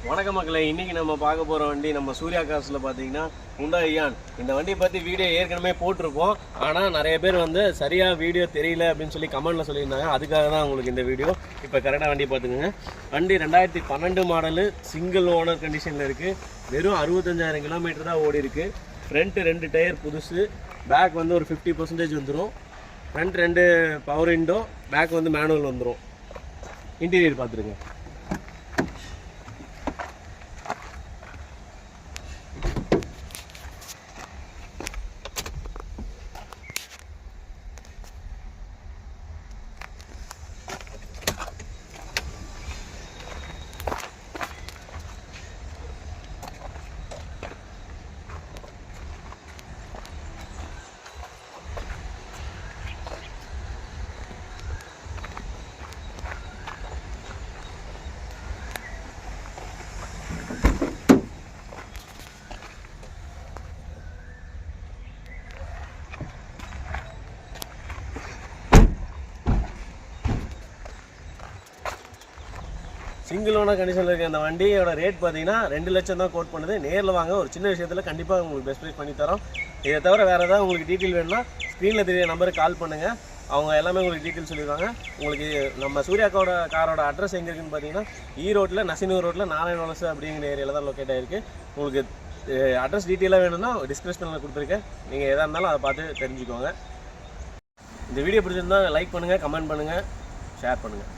வணக்கம் மக்களே, இன்றைக்கி நம்ம பார்க்க போகிற வண்டி நம்ம சூர்யா கார்ஸில் பார்த்தீங்கன்னா ஹுண்டாய் இயான். இந்த வண்டியை பற்றி வீடியோ ஏற்கனவே போட்டிருப்போம். ஆனால் நிறைய பேர் சரியாக வீடியோ தெரியல அப்படின்னு சொல்லி கமெண்டில் சொல்லியிருந்தாங்க. அதுக்காக தான் உங்களுக்கு இந்த வீடியோ. இப்போ கரெக்டாக வண்டி பார்த்துக்குங்க. வண்டி 2012 மாடலு, சிங்கிள் ஓனர் கண்டிஷனில் இருக்குது. வெறும் 65,000 கிலோமீட்டர் தான் ஓடி இருக்குது. ஃப்ரண்ட்டு 2 டயர் புதுசு, பேக் ஒரு 50% வந்துடும். Front 2 power window, back manual வந்துடும். இன்டீரியர் பார்த்துருங்க. சிங்கிள் ஓனர் கண்டிஷனில் இருக்க அந்த வண்டியோட ரேட் பார்த்தீங்கன்னா 2 லட்சம் தான் கோட் பண்ணுது. நேரில் வாங்க, ஒரு சின்ன விஷயத்தில் கண்டிப்பாக உங்களுக்கு பெஸ்ட் ப்ரைஸ் பண்ணி தரோம். இதை தவிர வேறு ஏதாவது உங்களுக்கு டீட்டெயில் வேணும்னா ஸ்க்ரீனில் தெரிய நம்பருக்கு கால் பண்ணுங்கள். அவங்க எல்லாமே உங்களுக்கு டீட்டெயில் சொல்லிடுவாங்க. உங்களுக்கு நம்ம சூர்யாக்கோட காரோட அட்ரஸ் எங்கே இருக்குன்னு பார்த்தீங்கன்னா ஈரோட்டில் நசினூர் ரோட்டில் நாராயணவலசு அப்படிங்கிற ஏரியாவில் தான் லொக்கேட் ஆகிருக்கு. உங்களுக்கு அட்ரஸ் டீட்டெயிலாக வேணும்னா டிஸ்கிரிப்ஷனில் கொடுத்துருக்கேன். நீங்கள் எதாக இருந்தாலும் அதை பார்த்து தெரிஞ்சுக்கோங்க. இந்த வீடியோ பிடிச்சிருந்தால் லைக் பண்ணுங்கள், கமெண்ட் பண்ணுங்கள், ஷேர் பண்ணுங்கள்.